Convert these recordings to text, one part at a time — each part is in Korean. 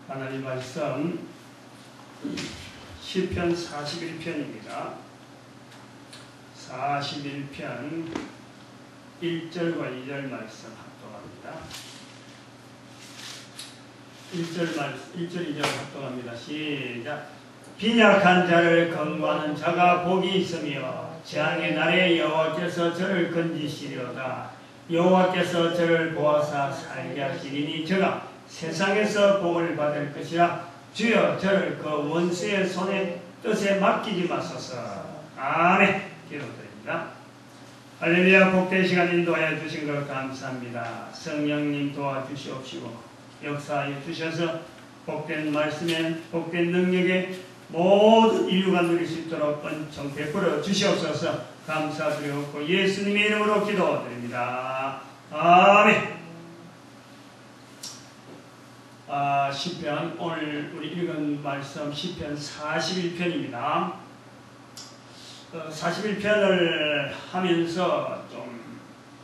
하나님 말씀 시편 41편입니다. 41편 1절과 2절 말씀 합독합니다. 1절 2절 합독합니다. 시작. 빈약한 자를 건고하는 자가 복이 있으며 재앙의 날에 여호와께서 저를 건지시려다. 여호와께서 저를 보아사 살게 하시리니 저가 세상에서 복을 받을 것이라. 주여 저를 그 원수의 손에 뜻에 맡기지 마소서. 아멘. 기도드립니다. 할렐루야. 복된 시간 인도하여 주신 것 감사합니다. 성령님 도와주시옵시고 역사하여 주셔서 복된 말씀에 복된 능력에 모든 인류가 누릴 수 있도록 은총 베풀어 주시옵소서. 감사드리옵고 예수님의 이름으로 기도드립니다. 아멘. 시편, 오늘 우리 읽은 말씀 시편 41편입니다. 41편을 하면서 좀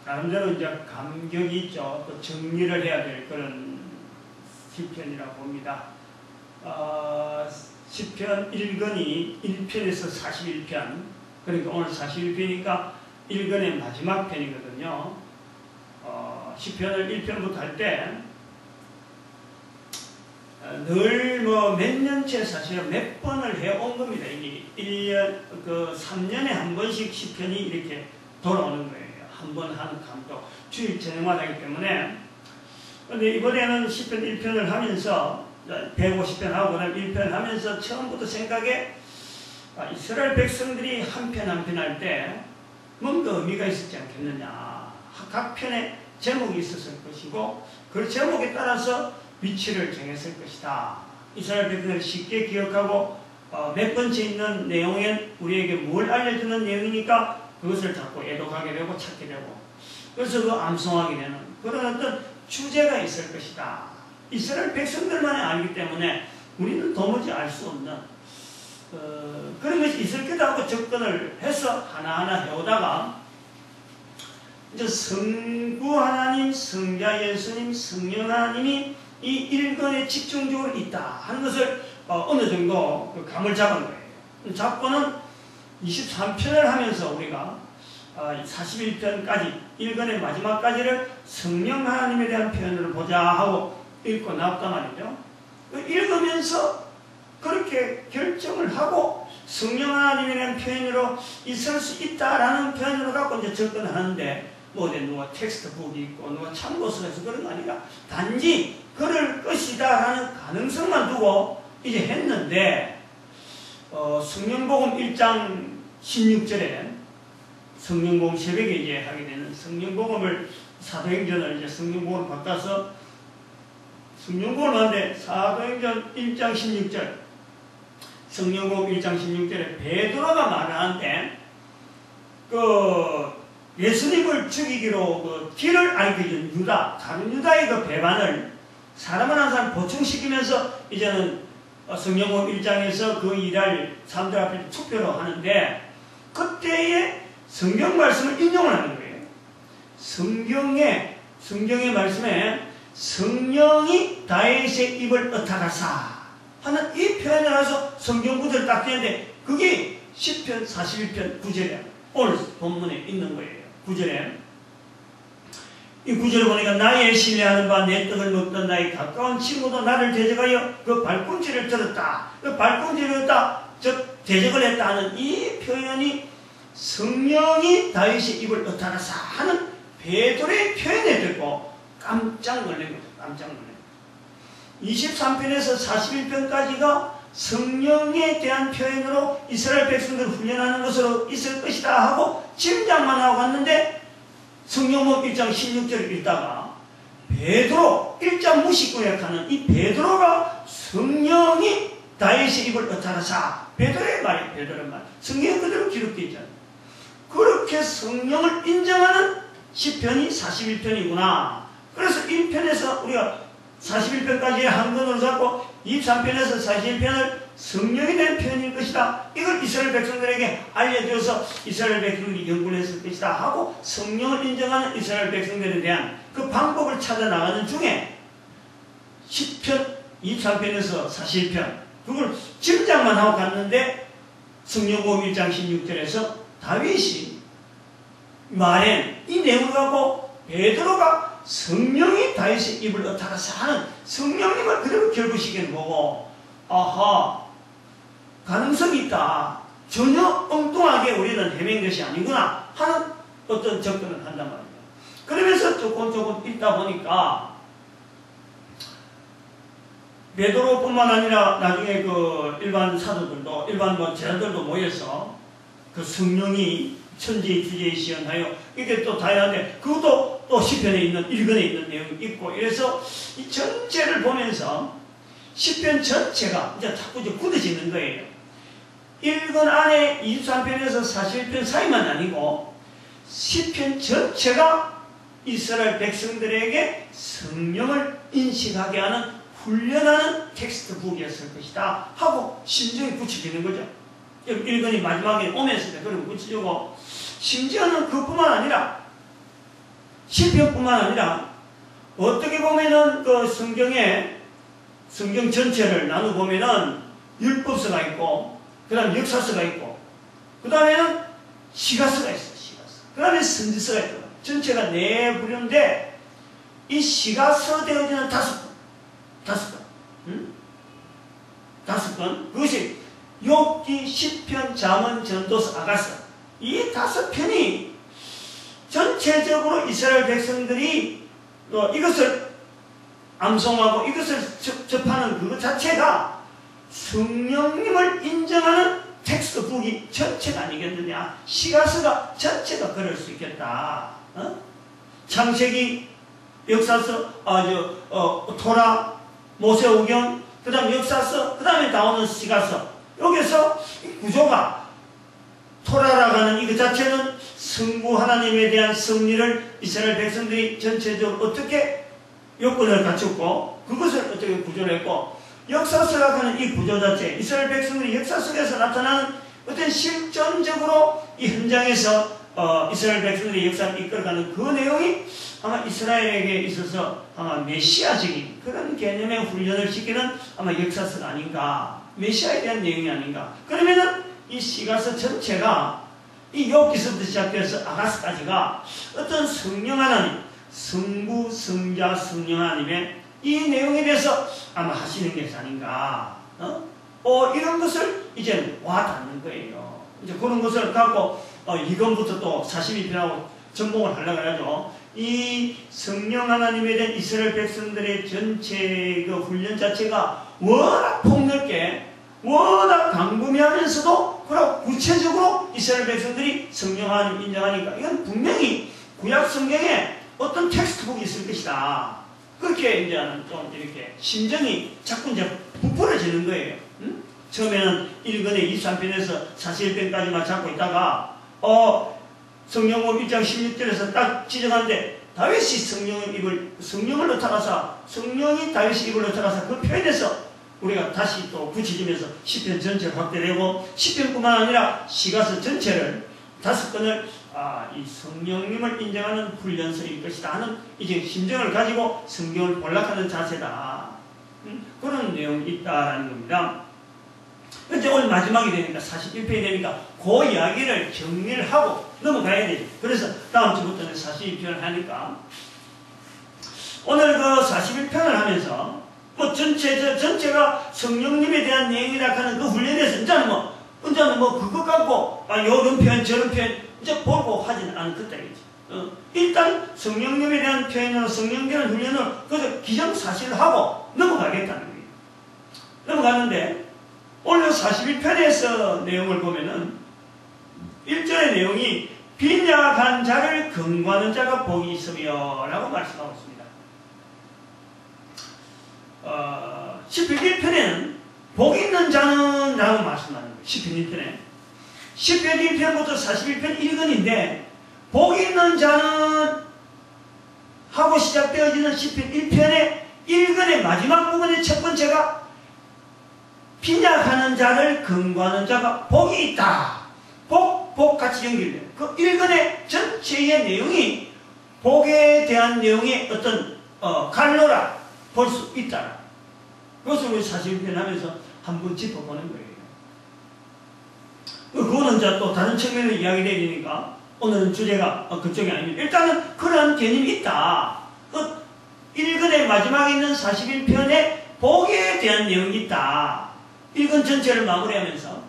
나름대로 이제 감격이 있죠. 또 정리를 해야 될 그런 시편이라고 봅니다. 시편 1권이 1편에서 41편, 그러니까 오늘 41편이니까 1권의 마지막 편이거든요. 시편을 1편부터 할 때 늘 몇 년째 사실 몇 번을 해온 겁니다. 이게 3년에 한 번씩 시편이 이렇게 돌아오는 거예요. 한 번 하는 감독. 주일 저녁마다 하기 때문에. 근데 이번에는 시편 1편을 하면서 150편 하고 그다음 1편 하면서 처음부터 생각에 이스라엘 백성들이 한 편 한 편 할 때 뭔가 의미가 있었지 않겠느냐. 각 편에 제목이 있었을 것이고 그 제목에 따라서 위치를 정했을 것이다. 이스라엘 백성들이 쉽게 기억하고 몇 번째 있는 내용엔 우리에게 뭘 알려주는 내용이니까 그것을 자꾸 애독하게 되고 찾게 되고 그래서 그 암송하게 되는 그런 어떤 주제가 있을 것이다. 이스라엘 백성들만이 알기 때문에 우리는 도무지 알 수 없는 그런 것이 있을 거다 하고 접근을 해서 하나하나 해오다가 이제 성부 하나님, 성자 예수님, 성령 하나님이 이 1권에 집중적으로 있다 하는 것을 어느 정도 그 감을 잡은 거예요. 잡고는 23편을 하면서 우리가 41편까지 1권의 마지막까지를 성령 하나님에 대한 표현으로 보자 하고 읽고 나왔단 말이죠. 읽으면서 그렇게 결정을 하고 성령 하나님에 대한 표현으로 있을 수 있다라는 표현으로 갖고 이제 접근하는데 뭐 누가 텍스트북이 있고 누가 참고서가 있어 그런 거 아니라 단지 그럴 것이다라는 가능성만 두고 이제 했는데 성령복음 1장 16절에 성령복음 새벽에 이제 하게 되는 성령복음을 사도행전을 이제 성령복음을 바꿔서 성령복음을 하는데 사도행전 1장 16절 성령복음 1장 16절에 베드로가 말을 하는데 예수님을 죽이기로 길을 알게 유다, 다른 유다의 그 배반을 사람을 한 사람 보충시키면서 이제는 성령복음 1장에서 그 일할 사람들 앞에 투표로 하는데 그때의 성경 말씀을 인용을 하는 거예요. 성경의 말씀에 성령이 다윗의 입을 엇하가사 하는 이 표현을 해서 성경 구절을 딱 되는데 그게 시편 41편 9절에 오늘 본문에 있는 거예요. 9절에 이 9절을 보니까 나의 신뢰하는 바 내 떡을 먹던 나의 가까운 친구도 나를 대적하여 그 발꿈치를 들었다. 그 발꿈치를 들었다. 즉 대적을 했다 하는 이 표현이 성령이 다윗의 입을 엇하가사 하는 베드로의 표현에 듣고 깜짝 놀란 거죠. 깜짝 놀란 거죠. 23편에서 41편까지가 성령에 대한 표현으로 이스라엘 백성들을 훈련하는 것으로 있을 것이다 하고 짐작만 하고 갔는데 성령복음 1장 16절을 읽다가 베드로 1장 무식고 약하는 이 베드로가 성령이 다윗의 입을 엇하가사 베드로의 말이에요. 베드로의 말. 성경 그대로 기록되어 있잖아요. 그렇게 성령을 인정하는 시편이 41편이구나. 그래서 1편에서 우리가 41편까지 한 권으로 잡고 23편에서 41편을 성령에 대한 표현일 것이다. 이걸 이스라엘 백성들에게 알려줘서 이스라엘 백성들이 연구를 했을 것이다 하고 성령을 인정하는 이스라엘 백성들에 대한 그 방법을 찾아 나가는 중에 시편 23편에서 41편 그걸 짐작만 하고 갔는데 성령복음 1장 16절에서 다윗이 말한 이 내용을 갖고 베드로가 성령이 다윗의 입을 어타라서 하는 성령님을 그대로 결부시키는 거고, 아하, 가능성이 있다. 전혀 엉뚱하게 우리는 헤맨 것이 아니구나 하는 어떤 접근을 한단 말이에요. 그러면서 조금 읽다 보니까 베드로뿐만 아니라 나중에 그 일반 사도들도, 일반 제자들도 모여서 그 성령이 천지의 주제에 시연하여 이게 또 다양한데 그것도 또 시편에 있는 1권에 있는 내용이 있고, 이래서 이 전체를 보면서 시편 전체가 이제 자꾸 이제 굳어지는 거예요. 1권 안에 23편에서 41편 사이만 아니고 시편 전체가 이스라엘 백성들에게 성령을 인식하게 하는, 훈련하는 텍스트북이었을 것이다 하고 심정이 굳혀지는 거죠. 1권이 마지막에 오면서 그럼 굳혀지고, 심지어는 그뿐만 아니라 시편뿐만 아니라 어떻게 보면은 그 성경 전체를 나눠보면은 율법서가 있고, 그 다음에 역사서가 있고, 그 다음에는 시가서가 있어요. 시가서. 그 다음에 선지서가 있고, 전체가 4부류인데 이 시가서 되어지는 5권, 응? 5권, 그것이 욥기, 시편, 잠언, 전도서, 아가서, 이 5편이 전체적으로 이스라엘 백성들이 이것을 암송하고 이것을 접하는 그것 자체가 성령님을 인정하는 텍스트북이 전체가 아니겠느냐. 시가서가 전체가 그럴 수 있겠다. 창세기, 역사서, 토라, 모세오경, 그 다음 역사서, 그 다음에 나오는 시가서. 여기서 이 구조가, 토라라고 하는 이것 자체는 성부 하나님에 대한 섭리를 이스라엘 백성들이 전체적으로 어떻게 요건을 갖췄고 그것을 어떻게 구조를 했고, 역사서라고 하는 이 구조 자체, 이스라엘 백성들이 역사 속에서 나타나는 어떤 실존적으로 이 현장에서 이스라엘 백성들이 역사를 이끌어가는 그 내용이 아마 이스라엘에게 있어서 아마 메시아적인 그런 개념의 훈련을 시키는 아마 역사서가 아닌가, 메시아에 대한 내용이 아닌가. 그러면은 이 시가서 전체가 이 욥기서부터 시작해서 아가서까지가 어떤 성령 하나님, 성부, 성자, 성령 하나님의 이 내용에 대해서 아마 하시는 것이 아닌가. 이런 것을 이제 와닿는 거예요. 이제 그런 것을 갖고 이건부터 또 42편하고 전봉을 하려고 하죠. 이 성령 하나님에 대한 이스라엘 백성들의 전체 그 훈련 자체가 워낙 폭넓게, 워낙 광범위하면서도 그리고 구체적으로 이스라엘 백성들이 성령 하나님 인정하니까 이건 분명히 구약 성경에 어떤 텍스트북이 있을 것이다. 그렇게 이제 좀 이렇게 심정이 자꾸 이제 부풀어지는 거예요. 응? 처음에는 1권에 23편에서 41편까지만 잡고 있다가 성령복음 1장 16절에서 딱 지정하는데 다윗이 성령을 나타나서 성령이 다윗의 입을 나타나서 그 표현에서 우리가 다시 또 굳혀지면서 시편 전체를 확대되고, 시편뿐만 아니라 시가서 전체를 5권을 이 성령님을 인정하는 훈련서일 것이다 하는 이제 심정을 가지고 성경을 볼락하는 자세다. 그런 내용이 있다라는 겁니다. 이제 오늘 마지막이 되니까 41편이 되니까 그 이야기를 정리를 하고 넘어가야 되죠. 그래서 다음 주부터는 42편을 하니까 오늘 그 41편을 하면서 전체가 성령님에 대한 내용이라 하는 그 훈련에서 이제는 그것 갖고 요런 표현 저런 표현 이제 보고 하지는 않겠다 이거지. 일단 성령님에 대한 표현으로 성령에 대한 훈련을 그래서 기정사실을 하고 넘어가겠다는 거예요. 넘어가는데 오늘 41편에서 내용을 보면은 1절의 내용이 빈약한 자를 근거하는 자가 복이 있으며 라고 말씀하고 있습니다. 시편 1편에는 복 있는 자는 라고 말씀하는 거예요. 시편 1편에. 시편 1편부터 41편 1권인데 복 있는 자는 하고 시작되어지는 시편 1편의 1권의 마지막 부분의 첫 번째가 빈약하는 자를 근거하는 자가 복이 있다. 복 같이 연결돼요. 그 1권의 전체의 내용이 복에 대한 내용의 어떤 갈로라 볼 수 있다. 그것을 우리 41편 하면서 한번 짚어보는 거예요. 그거는 이제 또 다른 측면으로 이야기되어 되니까 오늘은 주제가 그쪽이 아닙니다. 일단은 그런 개념이 있다. 그 1권의 마지막에 있는 41편에 복에 대한 내용이 있다. 1권 전체를 마무리하면서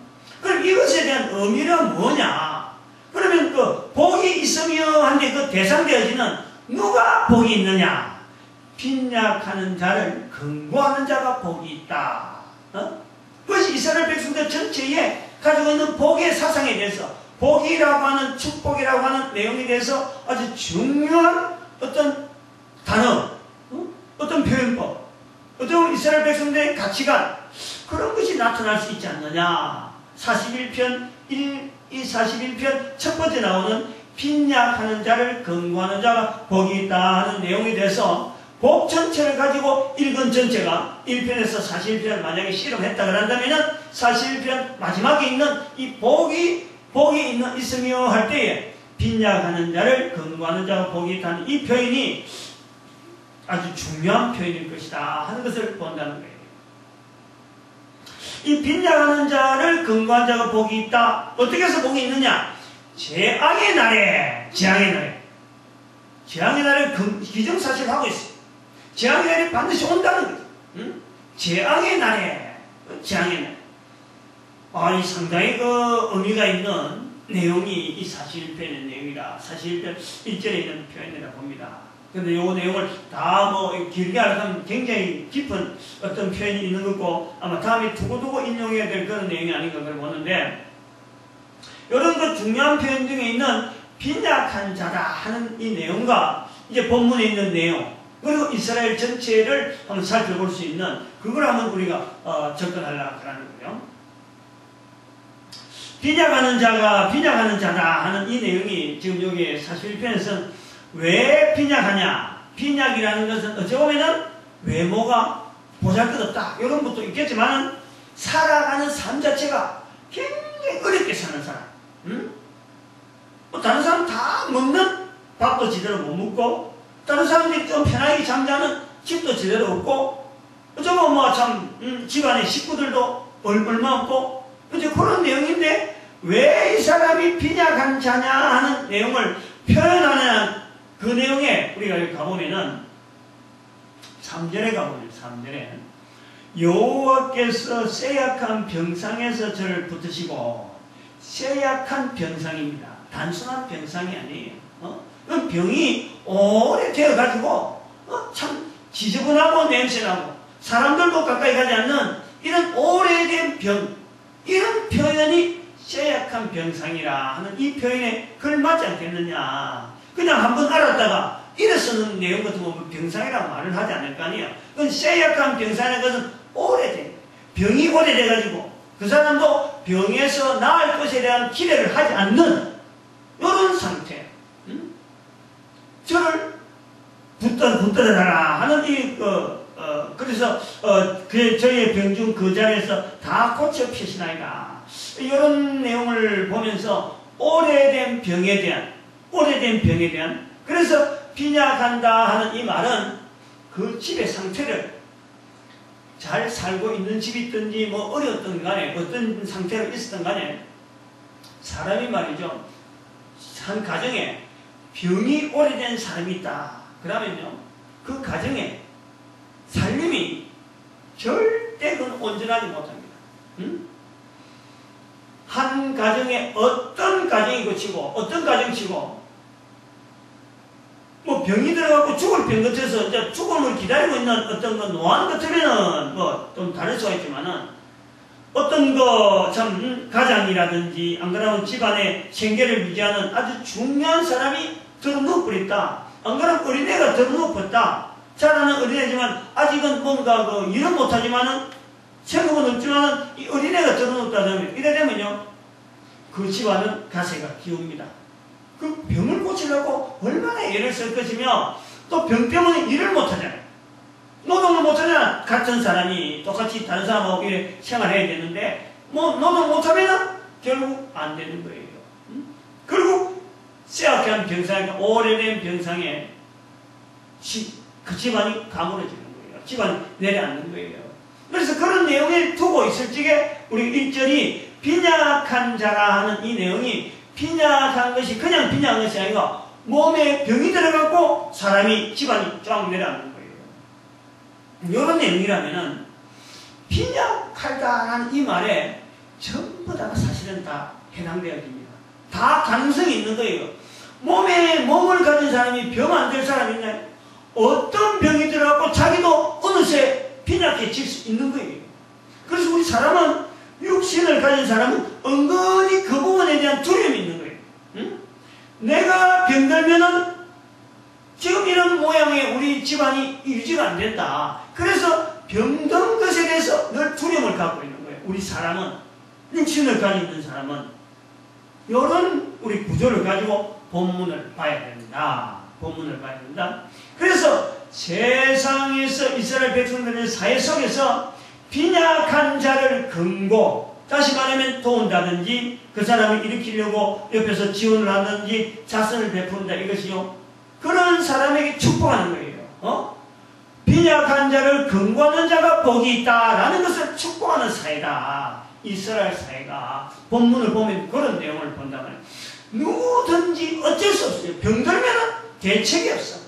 그럼 이것에 대한 의미는 뭐냐? 그러면 그 복이 있으며 한데 그 대상되어지는 누가 복이 있느냐? 빈약하는 자를 근고하는 자가 복이 있다. 그것이 이스라엘 백성들 전체에 가지고 있는 복의 사상에 대해서 복이라고 하는 축복이라고 하는 내용에 대해서 아주 중요한 어떤 단어, 어떤 표현법, 어떤 이스라엘 백성들의 가치관 그런 것이 나타날 수 있지 않느냐. 41편 이 41편 첫 번째 나오는 빈약하는 자를 근고하는 자가 복이 있다 하는 내용에 대해서 복 전체를 가지고 1권 전체가 1편에서 41편을 만약에 실험했다 그런다면 41편 마지막에 있는 이 복이 있으며 할 때에 빈약하는 자를 근고하는 자가 복이 있다는 이 표현이 아주 중요한 표현일 것이다 하는 것을 본다는 거예요. 이 빈약하는 자를 근고한 자가 복이 있다. 어떻게 해서 복이 있느냐? 재앙의 날에 재앙의 날에 기정사실하고 있어요. 재앙의 날이 반드시 온다는 거죠. 재앙의 날에 재앙의 날. 이 상당히 그 의미가 있는 내용이 이 41편의 내용이다. 41편 1절에 있는 표현이라 봅니다. 근데 요 내용을 다 길게 하려면 굉장히 깊은 어떤 표현이 있는 거고 아마 다음에 두고두고 인용해야 될 그런 내용이 아닌가 그걸 보는데 이런 그 중요한 표현 중에 있는 빈약한 자다 하는 이 내용과 이제 본문에 있는 내용 그리고 이스라엘 전체를 한번 살펴볼 수 있는 그걸 한번 우리가 접근하려고 하는 거예요. 빈약하는 자다 하는 이 내용이 지금 여기 41편에서는 왜 빈약하냐? 빈약이라는 것은 어찌 보면은 외모가 보잘것없다 이런 것도 있겠지만 살아가는 삶 자체가 굉장히 어렵게 사는 사람. 다른 사람 다 먹는 밥도 제대로 못 먹고 다른 사람들이 좀 편하게 잠자는 집도 제대로 없고 어쩌면 참 집안의 식구들도 얼마 없고 이제 그런 내용인데 왜 이 사람이 빈약한 자냐 하는 내용을 표현하는 그 내용에 우리가 가보면은 3절에 가보면 3절에 여호와께서 쇠약한 병상에서 저를 붙으시고 쇠약한 병상입니다. 단순한 병상이 아니에요. 그럼 병이 오래되어가지고 참 지저분하고 냄새나고 사람들도 가까이 가지 않는 이런 오래된 병 이런 표현이 쇠약한 병상이라 하는 이 표현에 걸맞지 않겠느냐. 그냥 한번 알았다가 이래 쓰는 내용 같은 거 병상이라고 말을 하지 않을 거 아니에요. 그건 쇠약한 병상이라는 것은 오래된 병이 오래돼가지고 그 사람도 병에서 나을 것에 대한 기대를 하지 않는 이런 상태. 저를 붙들어라 하는 그래서 저의 병중 그 자리에서 다 고쳐 피시나이다. 이런 내용을 보면서 오래된 병에 대한 그래서 빈약한다 하는 이 말은 그 집의 상태를 잘 살고 있는 집이 있든지 어려웠던 간에 어떤 상태로 있었던 간에 사람이 말이죠. 한 가정에 병이 오래된 사람이 있다. 그러면요. 그 가정에 살림이 절대 온전하지 못합니다. 한 가정에 어떤 가정이고 치고 어떤 가정치고 병이 들어가고 죽을 병 같아서 이제 죽음을 기다리고 있는 어떤 노안 같으면은 좀 다를 수가 있지만은 어떤 참 가장이라든지 안 그러면 집안의 생계를 유지하는 아주 중요한 사람이 들어누워 버렸다. 안 그러면 어린애가 들어누워 버렸다. 자라는 어린애지만 아직은 뭔가 일은 못하지만은 생각은 없지만은 이 어린애가 들어누웠다면 이래 되면요 그 집안은 가세가 기웁니다. 그 병을 고치려고 얼마나 애를 쓸 것이며 또 병 때문에 일을 못하잖아요. 노동을 못하잖아. 같은 사람이 똑같이 다른 사람하고 이렇게 생활해야 되는데 노동 못하면 결국 안 되는 거예요. 결국 쇠약한 병상에 오래된 병상에 그 집안이 가물어지는 거예요. 집안이 내려앉는 거예요. 그래서 그런 내용을 두고 있을 적에 우리 1절이 빈약한 자라 하는 이 내용이 빈약한 것이 그냥 빈약한 것이 아니라 몸에 병이 들어가고 사람이 집안이 쫙 내려앉는 거예요. 이런 내용이라면은 빈약하다라는 이 말에 전부 다가 사실은 다 해당되어집니다. 다 가능성이 있는 거예요. 몸을 가진 사람이 병 안 될 사람이 있나요? 어떤 병이 들어가고 자기도 어느새 빈약해질 수 있는 거예요. 그래서 우리 사람은 육신을 가진 사람은 은근히 그 부분에 대한 두려움이 있는 거예요. 응? 내가 병들면은 지금 이런 모양의 우리 집안이 유지가 안 된다. 그래서 병든 것에 대해서 늘 두려움을 갖고 있는 거예요. 우리 사람은, 육신을 가지고 있는 사람은 이런 우리 구조를 가지고 본문을 봐야 된다. 본문을 봐야 된다. 그래서 세상에서 이스라엘 백성들의 사회 속에서 빈약한 자를 금고, 다시 말하면 도운다든지 그 사람을 일으키려고 옆에서 지원을 하든지 자선을 베푼다 이것이요. 그런 사람에게 축복하는 거예요. 빈약한 자를 금고하는 자가 복이 있다라는 것을 축복하는 사회다. 이스라엘 사회가 본문을 보면 그런 내용을 본다면 누구든지 어쩔 수 없어요. 병들면은 대책이 없어.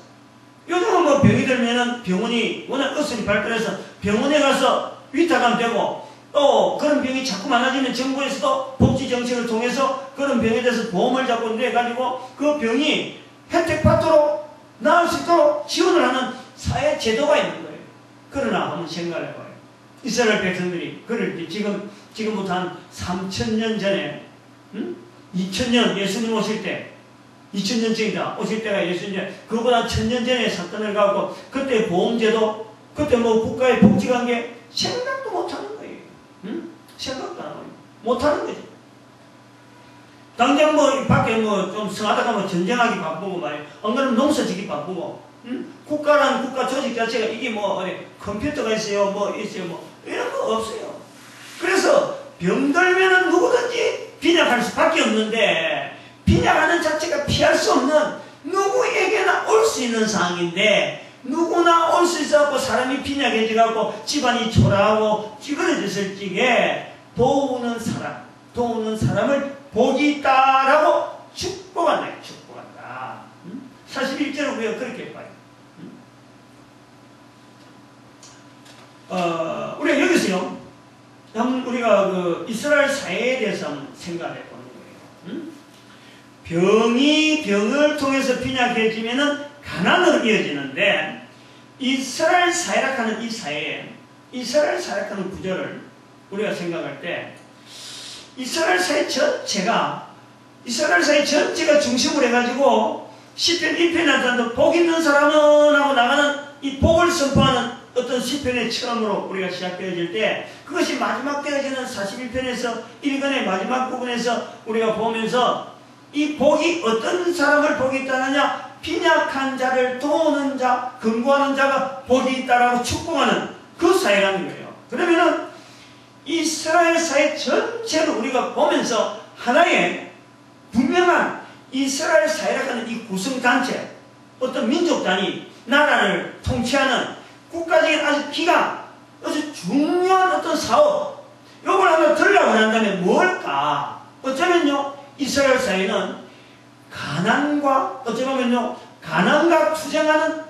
요즘은 뭐 병이 들면은 병원이 워낙 의술이 발달해서 병원에 가서 위탁하면 되고, 또 그런 병이 자꾸 많아지면 정부에서도 복지정책을 통해서 그런 병에 대해서 보험을 자꾸 내가지고 그 병이 혜택받도록 나을 수 있도록 지원을 하는 사회 제도가 있는 거예요. 그러나 한번 생각을 해봐요. 이스라엘 백성들이 그럴 때 지금부터 한 3000년 전에 2000년 예수님 오실 때 2000년쯤이다 오실 때가 예수님, 그거보다 1000년 전에 사건을 갖고 그때 보험제도, 그때 뭐 국가의 복지관계 생각도 못하는 거예요. 생각도 안 하고 못하는 거지. 당장 뭐 밖에 뭐 좀 성하다가 뭐 전쟁하기 바쁘고 말이야. 안 그러면 농사 짓기 바쁘고. 국가라는 국가 조직 자체가 이게 뭐 컴퓨터가 있어요, 뭐 있어요, 뭐 이런 거 없어요. 그래서 병들면은 누구든지 빈약할 수밖에 없는데, 빈약하는 자체가 피할 수 없는 누구에게나 올 수 있는 상황인데, 누구나 올 수 있어갖고 사람이 빈약해져갖고 집안이 초라하고 찌그러졌을 적에 도우는 사람을 복이 있다라고 축복한다. 축복한다. 41절을 우리가 그렇게 봐요. 우리가 여기서요, 우리가 그 이스라엘 사회에 대해서 한번 생각해 보는 거예요. 병을 통해서 빈약해지면은 가난으로 이어지는데, 이스라엘 사회라 하는 이 사회에, 이스라엘 사회라 하는 구조를 우리가 생각할 때, 이스라엘 사회 전체가 중심으로 해가지고 시편 1편에 나타나는 복 있는 사람은 하고 나가는 이 복을 선포하는 어떤 시편의 처음으로 우리가 시작되어질 때, 그것이 마지막 되어지는 41편에서 1권의 마지막 부분에서 우리가 보면서 이 복이 어떤 사람을 복이 있다느냐, 빈약한 자를 도우는 자, 금고하는 자가 복이 있다라고 축복하는 그 사회라는 거예요. 그러면은 이스라엘 사회 전체를 우리가 보면서 하나의 분명한 이스라엘 사회라고 하는 이 구성단체, 어떤 민족 단위, 나라를 통치하는 국가적인 아주 중요한 어떤 사업, 이걸 한번 들려고 한다면 뭘까? 어쩌면요, 이스라엘 사회는 가난과 투쟁하는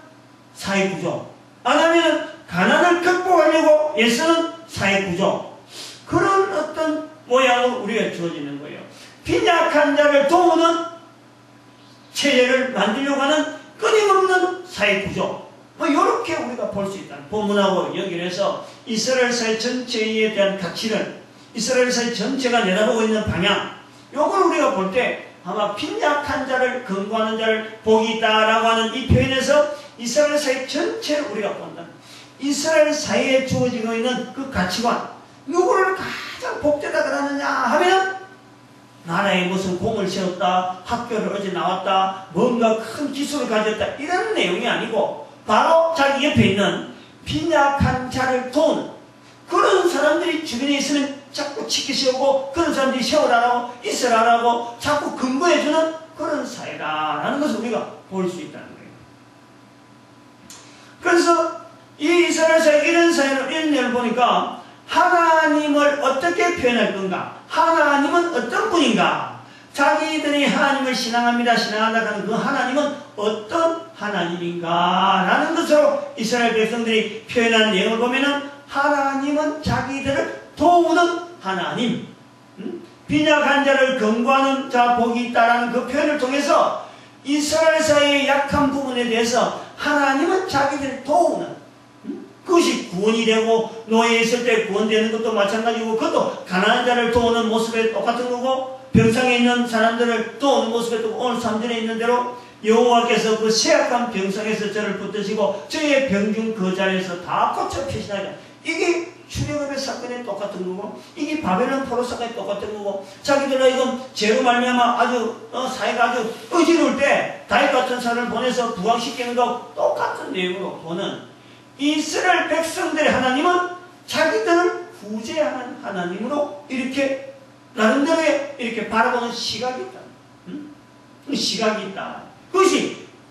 사회 구조, 아니면 가난을 극복하려고 애쓰는 사회 구조, 그런 어떤 모양으로 우리가 주어지는 거예요. 빈약한 자를 도우는 체제를 만들려고 하는 끊임없는 사회 구조, 뭐 이렇게 우리가 볼 수 있다. 본문하고 연결해서 이스라엘 사회 전체에 대한 가치를, 이스라엘 사회 전체가 내다보고 있는 방향, 이걸 우리가 볼 때 아마 빈약한 자를 금고하는 자를 복이 있다라고 하는 이 표현에서 이스라엘 사회 전체를 우리가 본다. 이스라엘 사회에 주어지고 있는 그 가치관, 누구를 가장 복되다 그러느냐 하면, 나라에 무슨 공을 세웠다, 학교를 어제 나왔다, 뭔가 큰 기술을 가졌다, 이런 내용이 아니고 바로 자기 옆에 있는 빈약한 자를 도우는 그런 사람들이 주변에 있으면 자꾸 치키 세우고, 그런 사람들이 세우라라고 있으라라고 자꾸 근거해주는 그런 사회다라는 것을 우리가 볼 수 있다는 거예요. 그래서 이 이스라엘 사회 이런 사회를 이런 내용을 보니까 하나님을 어떻게 표현할 건가? 하나님은 어떤 분인가? 자기들이 하나님을 신앙합니다. 신앙한다 하는 그 하나님은 어떤 하나님인가? 라는 것으로 이스라엘 백성들이 표현한 내용을 보면은 하나님은 자기들을 도우는 하나님, 빈약한 자를 경고하는 자 복이 있다라는 그 표현을 통해서 이스라엘 사회의 약한 부분에 대해서 하나님은 자기들을 도우는, 그것이 구원이 되고 노예에 있을 때 구원되는 것도 마찬가지고, 그것도 가난한 자를 도우는 모습에 똑같은 거고, 병상에 있는 사람들을 도우는 모습에 또 오늘 3절에 있는 대로 여호와께서 그 쇠약한 병상에서 저를 붙드시고 저의 병중 그 자리에서 다 고쳐 피시나이다. 이게 출애굽의 사건에 똑같은 거고, 이게 바벨론 포로 사건에 똑같은 거고, 자기들은 이건 죄로 말미암아 아주 사회가 아주 어지러울 때 다윗 같은 사람을 보내서 부강시키는 거 똑같은 내용으로 보는 이스라엘 백성들의 하나님은 자기들을 구제하는 하나님으로 이렇게 나름대로 이렇게 바라보는 시각이 있다. 시각이 있다.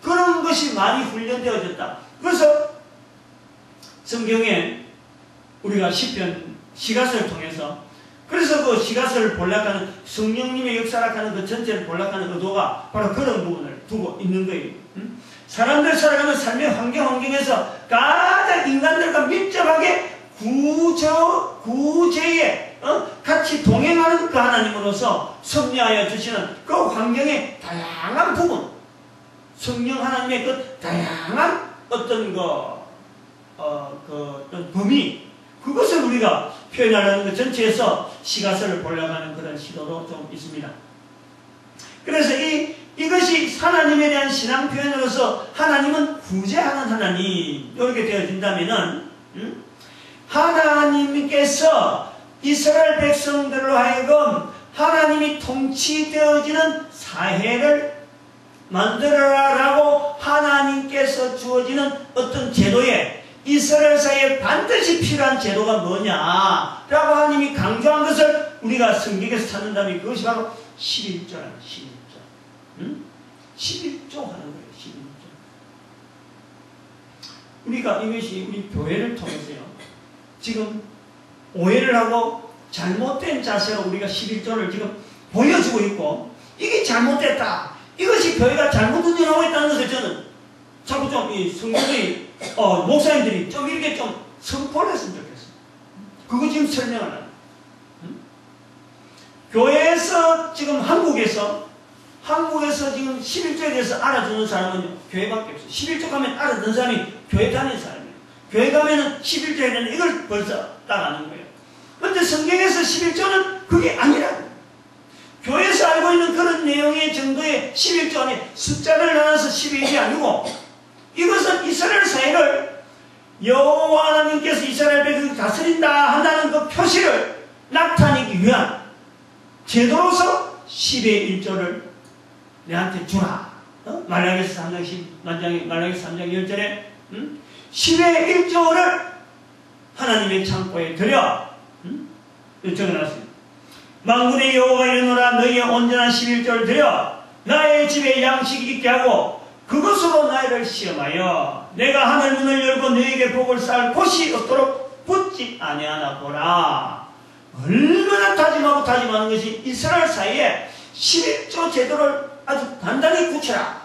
그런 것이 많이 훈련되어졌다. 그래서 성경에 우리가 시편 시가서를 통해서, 그래서 그 시가서를 본락하는 성령님의 역사락하는 그 전체를 본락하는 의도가 바로 그런 부분을 두고 있는 거예요. 사람들 살아가는 삶의 환경에서 가장 인간들과 밀접하게 구제에 같이 동행하는 그 하나님으로서 섭리하여 주시는 그 환경의 다양한 부분, 성령 하나님의 그 다양한 어떤 어떤 범위, 그것을 우리가 표현하려는 것 전체에서 시가서를 보려가는 그런 시도도 좀 있습니다. 그래서 이것이 하나님에 대한 신앙 표현으로서 하나님은 구제하는 하나님, 이렇게 되어진다면은, 하나님께서 이스라엘 백성들로 하여금 하나님이 통치되어지는 사회를 만들어라라고 하나님께서 주어지는 어떤 제도에 이스라엘 사회에 반드시 필요한 제도가 뭐냐라고 하나님이 강조한 것을 우리가 성경에서 찾는다면 그것이 바로 11조라는 11조. 11조 하는 거예요. 11조. 우리가 이것이 우리 교회를 통해서요, 지금 오해를 하고 잘못된 자세로 우리가 11조를 지금 보여주고 있고, 이게 잘못됐다, 이것이 교회가 잘못 운영하고 있다는 것을 저는 자꾸 좀 이 성도들이 목사님들이 좀 이렇게 좀 선포를 했으면 좋겠어요. 그거 지금 설명을 하는. 교회에서 지금 한국에서 지금 11조에 대해서 알아주는 사람은 교회밖에 없어요. 11조 가면 알아듣는 사람이 교회 다니는 사람이에요. 교회 가면은 11조에는 이걸 벌써 딱 아는 거예요. 그런데 성경에서 11조는 그게 아니라고. 교회에서 알고 있는 그런 내용의 정도의 11조 안에 숫자를 나눠서 12일이 아니고, 이것은 이스라엘 사회를 여호와 하나님께서 이스라엘 백성을 다스린다 한다는 그 표시를 나타내기 위한 제도로서 10의 1조를 내한테 주라. 말라기서 3장 10절에 10의 1조를 하나님의 창고에 들여 적어놨습니다. 만군의 여호와가 이르노라, 너희의 온전한 11조를 들여 나의 집에 양식이 있게 하고 그것으로 나를 시험하여 내가 하늘 문을 열고 너희에게 복을 쌓을 곳이 없도록 붙지 아니하나 보라. 얼마나 다짐하는 것이 이스라엘 사이에 11조 제도를 아주 단단히 굳혀라.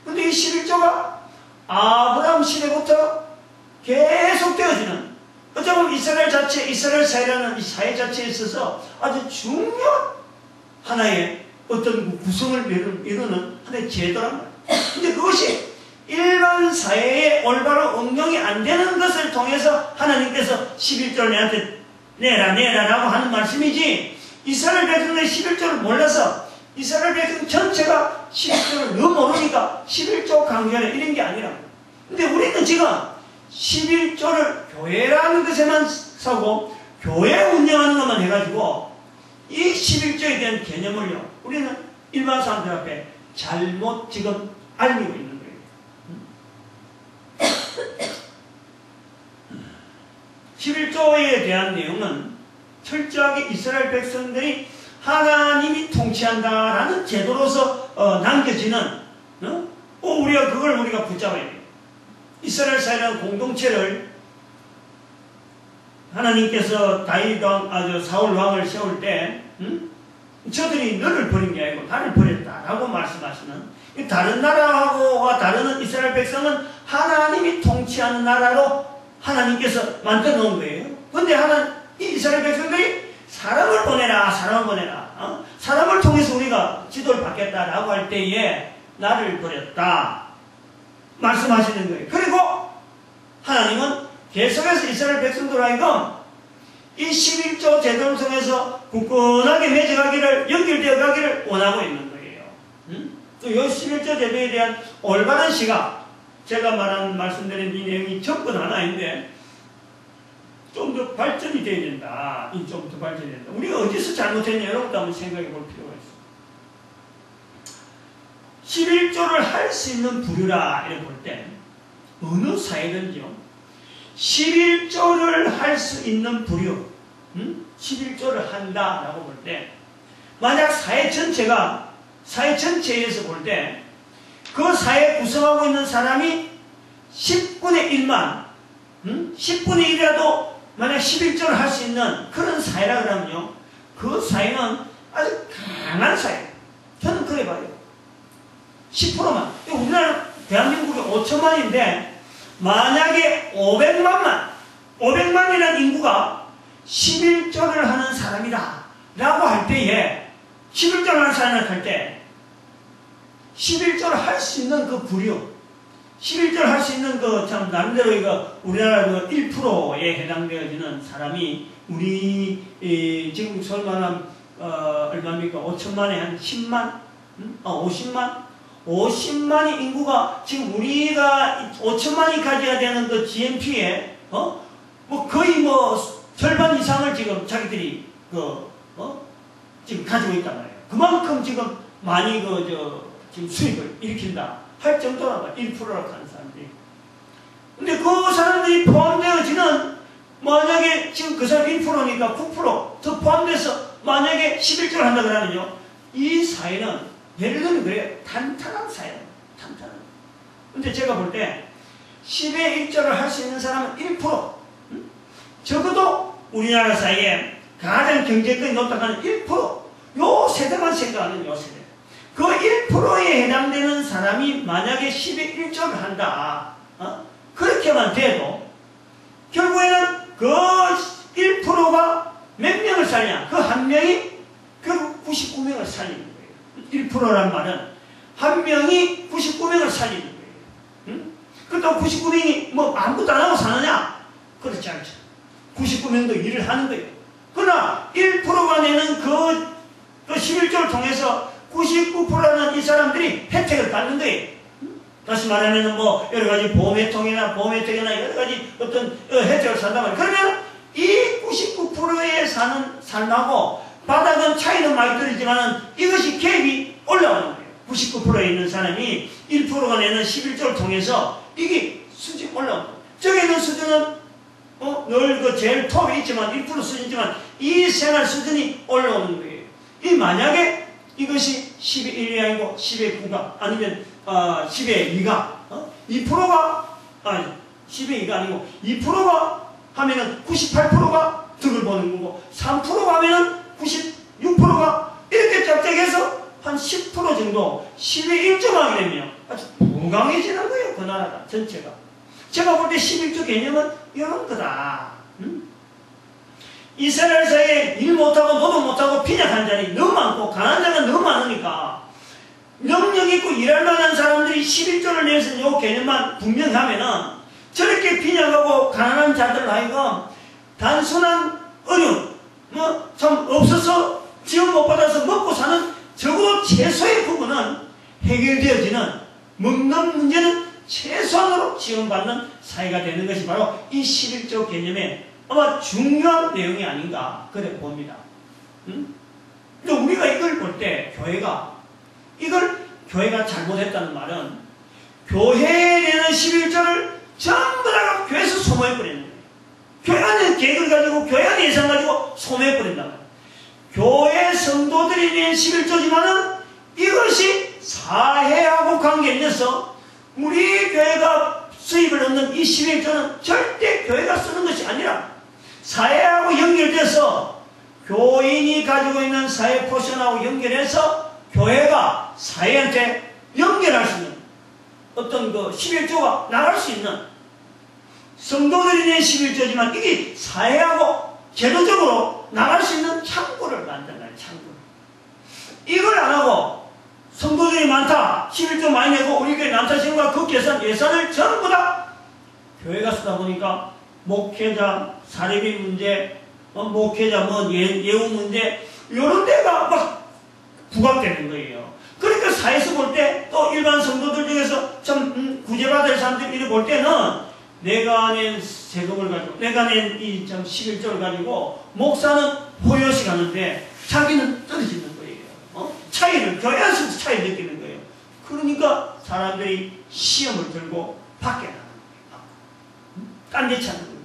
근데 이 11조가 아브라함 시대부터 계속 되어지는, 어쩌면 이스라엘 사회라는 이 사회 자체에 있어서 아주 중요한 하나의 어떤 구성을 이루는 하나의 제도란 말이에요. 근데 그것이 일반 사회에 올바로 응용이 안 되는 것을 통해서 하나님께서 11조를 내한테 내라라고 하는 말씀이지, 이스라엘 백성들이 11조를 몰라서 이스라엘 백성 전체가 11조를 너무 모르니까 11조 강조하는 이런 게 아니라. 근데 우리는 지금 11조를 교회라는 것에만 사고 교회 운영하는 것만 해가지고 이 11조에 대한 개념을요, 우리는 일반 사람들 앞에 잘못 지금 알리고 있는 거예요. 11조에 대한 내용은 철저하게 이스라엘 백성들이 하나님이 통치한다라는 제도로서 남겨지는, 우리가 그걸 붙잡아야 돼요. 이스라엘 사회라는 공동체를 하나님께서 사울 왕을 세울 때 저들이 너를 버린 게 아니고 나를 버렸다라고 말씀하시는, 다른 나라하고와 다른 이스라엘 백성은 하나님이 통치하는 나라로 하나님께서 만들어 놓은 거예요. 근데 이 이스라엘 백성들이 사람을 보내라, 사람을 보내라, 사람을 통해서 우리가 지도를 받겠다라고 할 때에 나를 버렸다 말씀하시는 거예요. 그리고 하나님은 계속해서 이스라엘 백성들 하여금 이 11조 제도를 통해서 굳건하게 맺어가기를, 연결되어 가기를 원하고 있는 거예요. 또 이 11조 제도에 대한 올바른 시각, 제가 말씀드린 이 내용이 전부 하나인데 좀 더 발전이 돼야 된다. 좀 더 발전이 된다. 우리가 어디서 잘못했냐, 여러분도 한번 생각해 볼 필요가 있어. 11조를 할 수 있는 부류라 이렇게 볼 때 어느 사회든지요, 11조를 할 수 있는 부류, 11조를 한다라고 볼 때, 만약 사회 전체에서 볼 때 그 사회 구성하고 있는 사람이 10분의 1만, 10분의 1이라도 만약 11조를 할 수 있는 그런 사회라 그러면요, 그 사회는 아주 강한 사회. 저는 그래 봐요. 10%만. 우리나라 대한민국이 5천만인데 만약에 500만이라는 인구가 11조를 하는 사람이다 라고 할 때에, 11조를 하는 사람을 할 때 11조를 할 수 있는 그 부류, 11조를 할 수 있는 참 나름대로 우리나라 1%에 해당되어지는 사람이 우리 지금 설마 얼마입니까? 5천만에 한 10만? 50만이 인구가 지금 우리가 5천만이 가져야 되는 그 GNP에 거의 절반 이상을 지금 자기들이 지금 가지고 있단 말이에요. 그만큼 지금 많이 지금 수익을 일으킨다 할 정도라고, 1%라고 하는 사람들이. 근데 그 사람들이 포함되어지는, 만약에 지금 그 사람 1%니까 9% 더 포함돼서 만약에 11조를 한다 그러면요, 이 사회는 예를 들면 그래요. 탄탄한 사회예요. 탄탄한. 근데 제가 볼 때 10의 1조를 할 수 있는 사람은 1%, 적어도 우리나라 사회에 가장 경제력이 높다고 하는 1%, 요 세대만 생각하는 요 세대. 그 1%에 해당되는 사람이 만약에 10의 1조를 한다. 그렇게만 돼도 결국에는 그 1%가 몇 명을 살냐? 그 한 명이 결국 99명을 살리는 거예요. 1%란 말은 한 명이 99명을 살리는 거예요. 그렇다고 99명이 아무것도 안 하고 사느냐? 그렇지 않죠. 99명도 일을 하는 거예요. 그러나 1%가 내는 그 11조를 통해서 99%는 이 사람들이 혜택을 받는 거예요. 다시 말하면 여러 가지 보험혜택이나 여러 가지 어떤 혜택을 산단 말이에요. 그러면 이 99%에 사는 삶하고 바닥은 차이는 많이 들지만 이것이 갭이 올라가는 거예요. 99%에 있는 사람이 1%가 내는 11조를 통해서 이게 수준이 올라오는 거예요. 저기 있는 수준은 늘 제일 톱에 있지만 1% 수준이지만 이 생활 수준이 올라오는 거예요. 이 만약에 이것이 10의 1이 아니고 10의 9가 아니면 10의 2가 2%가 10의 2가 아니고 2%가 하면은 98%가 득을 보는 거고 3%가 하면은 96%가 이렇게 짝짝해서 한 10% 정도 10의 1점 하게 되면 아주 부강해지는 거예요. 그 나라가 전체가. 제가 볼 때 11조 개념은 이런 거다. 이스라엘 사회에 일 못하고 노동 못하고 빈약한 자리 너무 많고 가난한 자가 너무 많으니까 능력 있고 일할 만한 사람들이 11조를 내서 이 개념만 분명하면은 저렇게 빈약하고 가난한 자들 하여금 단순한 어려움 참 없어서 지원 못 받아서 먹고 사는 적어도 최소의 부분은 해결되어지는, 먹는 문제는 최소한으로 지원받는 사회가 되는 것이 바로 이 11조 개념의 아마 중요한 내용이 아닌가 그래 봅니다. 근데 우리가 이걸 볼 때 교회가 잘못했다는 말은 교회에 내는 11조를 전부 다 교회에서 소모해버리는 거예요. 교회 안에 계획을 가지고 교회 안에 예산 가지고 소모해버린단 말이에요. 교회 성도들이 낸 11조지만은 이것이 사회하고 관계있어서 우리 교회가 수입을 얻는 이 11조는 절대 교회가 쓰는 것이 아니라 사회하고 연결돼서 교인이 가지고 있는 사회 포션하고 연결해서 교회가 사회한테 연결할 수 있는 어떤 그 11조가 나갈 수 있는 성도들이 낸 11조지만 이게 사회하고 제도적으로 나갈 수 있는 창구를 만들어요. 창구. 이걸 안 하고 성도들이 많다. 11조 많이 내고 우리 교회 남사신과 그 예산을 전부 다 교회가 쓰다 보니까 목회자 사례비 문제, 목회자 예우 문제 이런 데가 막 부각되는 거예요. 그러니까 사회에서 볼 때 또 일반 성도들 중에서 좀 구제받을 사람들이 볼 때는 내가 낸 세금을 가지고 내가 낸 이 11조를 가지고 목사는 호요시 가는데 자기는 떨어지는 거예요. 차이를 교회 안에서 차이 느끼는 거예요. 그러니까 사람들이 시험을 들고 밖에 나가는 거예요. 딴 데 찾는 거예요.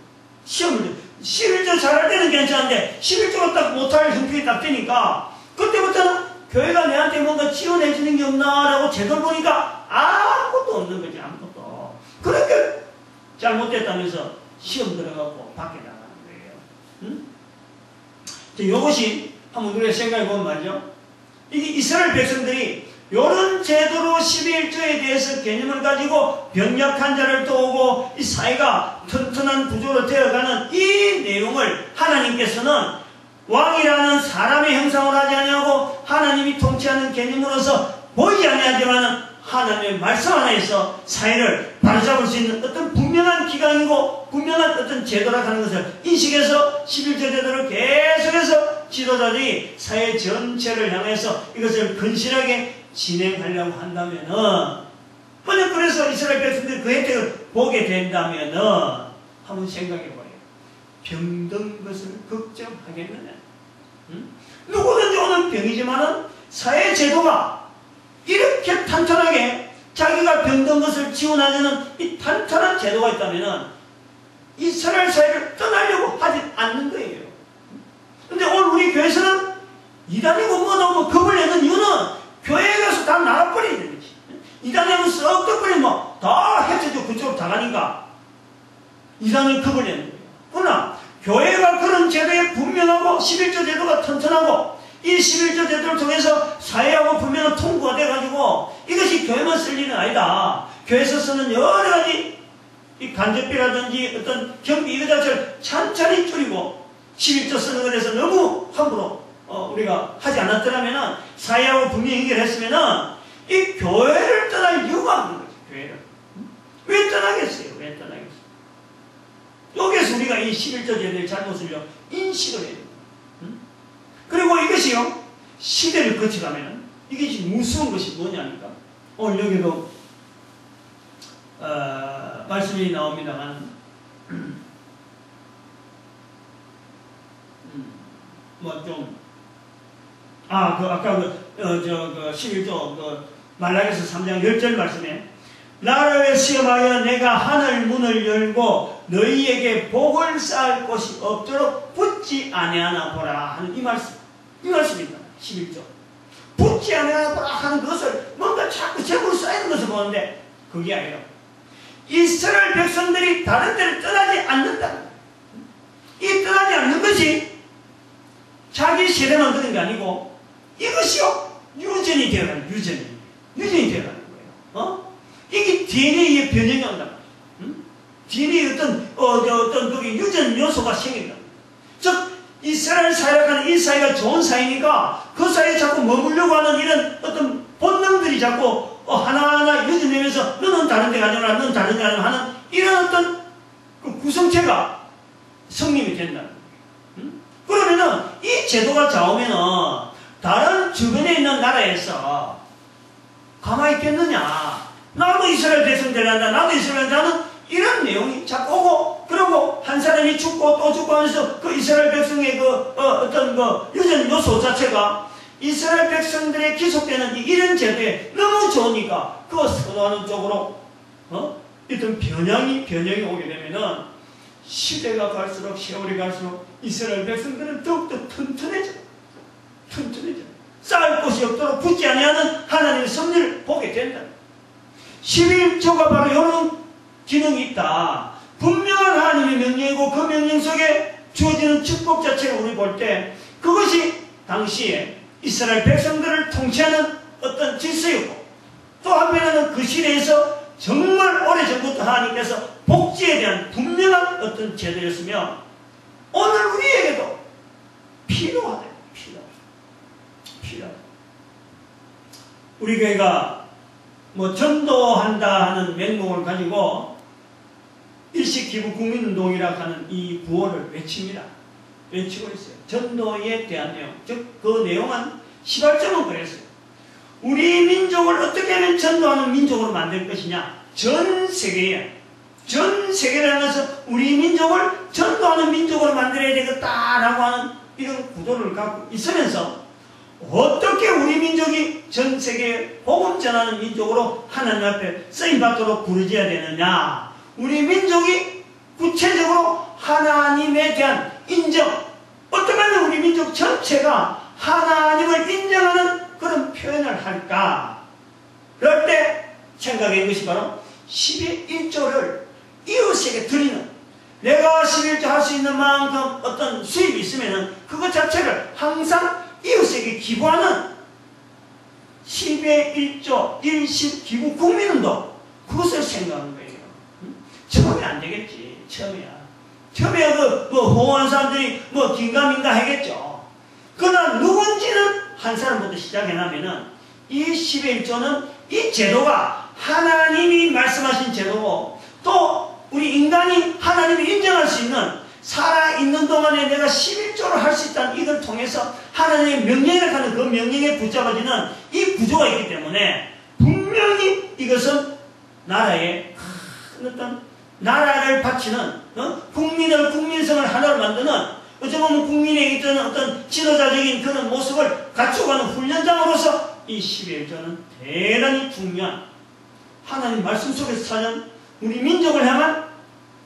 시험을 들고 11조 잘할 때는 괜찮은데 11조가 딱 못할 형편이 딱 되니까 그때부터는 교회가 내한테 뭔가 지원해 주는 게 없나라고 제대로 보니까 아무것도 없는 거지. 아무것도. 그러니까 잘못됐다면서 시험 들어가고 밖에 나가는 거예요. 응? 이것이 한번 우리가 생각해 보면 말이죠. 이게 이스라엘 백성들이 이런 제도로 11조에 대해서 개념을 가지고 병력한 자를 도우고 이 사회가 튼튼한 구조로 되어가는 이 내용을 하나님께서는 왕이라는 사람의 형상으로 하지 아니하고 하나님이 통치하는 개념으로서 보이지 아니하지만 하나님의 말씀 하나에서 사회를 바로잡을 수 있는 어떤 분명한 기강이고 분명한 어떤 제도라 하는 것을 인식해서 11조 제도를 계속해서 지도자들이 사회 전체를 향해서 이것을 근실하게 진행하려고 한다면은 만약 그래서 이스라엘 백성들이 그 혜택을 보게 된다면은 한번 생각해봐요. 병든 것을 걱정하겠느냐? 응? 누구든지 오는 병이지만은 사회 제도가 이렇게 탄탄하게 자기가 병든 것을 지원하려는 이 탄탄한 제도가 있다면은 이스라엘 사회를 떠나려고 하지 않는 거예요. 근데 오늘 우리 교회에서는 이단이고 뭐고 겁을 내는 이유는 교회에 가서 다 나가버리는 거지. 이단이면 썩 떠버리면 다 해쳐지고 그쪽으로 다 가니까 이단을 겁을 내는 거예요. 그러나 교회가 그런 제도에 분명하고 11조 제도가 튼튼하고 이 11조 제도를 통해서 사회하고 분명한 통구가 돼가지고 이것이 교회만 쓸 일은 아니다. 교회에서 쓰는 여러 가지 이 간접비라든지 어떤 경비 이거 자체를 찬찬히 줄이고 11조 쓰는 것에서 너무 함부로 우리가 하지 않았더라면 사회하고 분명히 연결했으면 이 교회를 떠날 이유가 없는 거죠. 교회를. 왜 떠나겠어요? 왜 떠나겠어요? 여기에서 우리가 이 11조 제도의 잘못을 인식을 해야 됩니다. 그리고 이것이요, 시대를 거쳐가면 이것이 무서운 것이 뭐냐니까. 오늘 여기도 말씀이 나옵니다만 아까 11조 말라기서 3장 10절 말씀에 나를 시험하여 내가 하늘 문을 열고 너희에게 복을 쌓을 곳이 없도록 붙지 아니하나 보라 하는 이 말씀입니다. 11조. 붙지 아니하나 보라 하는 것을 뭔가 자꾸 제물로 쌓이는 것을 보는데 그게 아니라 이스라엘 백성들이 다른 데를 떠나지 않는다. 이 떠나지 않는 것이 자기 세대만 그런 게 아니고 이것이요 유전이 되어가는 유전이 되어가는 거예요. 이게 DNA의 변형이 온단 말이에요. DNA의 어떤 그게 유전 요소가 생긴다. 즉 이스라엘 사회라는 이 사회가 좋은 사회니까 그 사회에 자꾸 머물려고 하는 이런 어떤 본능들이 자꾸 하나하나 유전되면서 너는 다른 데 가져라, 너는 다른 데 가져라 하는 이런 어떤 그 구성체가 성립이 된다. 그러면은 이 제도가 좌우면은 다른 주변에 있는 나라에서 가만히 있겠느냐? 나도 이스라엘 백성들이란다. 나도 이스라엘 나는 이런 내용이 자꾸 오고 그러고 한 사람이 죽고 또 죽고 하면서 그 이스라엘 백성의 어떤 유전 요소 자체가 이스라엘 백성들의 기속되는 이런 제도에 너무 좋으니까 그거 선호하는 쪽으로 어떤 변형이 오게 되면은 시대가 갈수록 세월이 갈수록 이스라엘 백성들은 더욱더 튼튼해져. 쌓을 곳이 없도록 붙지 아니하는 하나님의 섭리를 보게 된다. 11조가 바로 이런 기능이 있다. 분명한 하나님의 명령이고 그 명령 속에 주어지는 축복 자체를 우리 볼 때 그것이 당시에 이스라엘 백성들을 통치하는 어떤 질서였고 또 한편에는 그 시대에서 정말 오래전부터 하나님께서 복지에 대한 분명한 어떤 제도였으며 오늘 우리에게도 필요하다. 필요하다. 우리 교회가 뭐 전도한다 하는 맹목을 가지고 일식기부 국민운동이라고 하는 이 구호를 외치고 있어요. 전도에 대한 내용, 즉 그 내용은 시발점은 그랬어요. 우리 민족을 어떻게 하면 전도하는 민족으로 만들 것이냐. 전 세계를 향해서 우리 민족을 전도하는 민족으로 만들어야 되겠다라고 하는 이런 구도를 갖고 있으면서 어떻게 우리 민족이 전 세계에 복음 전하는 민족으로 하나님 앞에 쓰임받도록 부르져야 되느냐. 우리 민족이 구체적으로 하나님에 대한 인정, 어떻게 하면 우리 민족 전체가 하나님을 인정하는 그런 표현을 할까. 그럴 때 생각한 것이 바로 10의 1조를 이웃에게 드리는, 내가 11조 할 수 있는 만큼 어떤 수입이 있으면 그것 자체를 항상 이웃에게 기부하는 10의 1조 일식 기부 국민운동, 그것을 생각하는 거예요. 처음에 안 되겠지. 처음에 호응한 사람들이 긴가민가 하겠죠. 그러나 누군지는 한 사람부터 시작해나면은 이 10의 1조는 이 제도가 하나님이 말씀하신 제도고 또 우리 인간이 하나님이 인정할 수 있는 살아있는 동안에 내가 11조를 할 수 있다는 이걸 통해서 하나님의 명령을 하는 그 명령에 붙잡아지는 이 구조가 있기 때문에 분명히 이것은 나라의 큰 어떤 나라를 바치는 국민성을 하나로 만드는 어찌 보면 국민에게 있던 어떤 지도자적인 그런 모습을 갖춰가는 훈련장으로서 이 11의 1조는 대단히 중요한 하나님 말씀 속에서 사는 우리 민족을 향한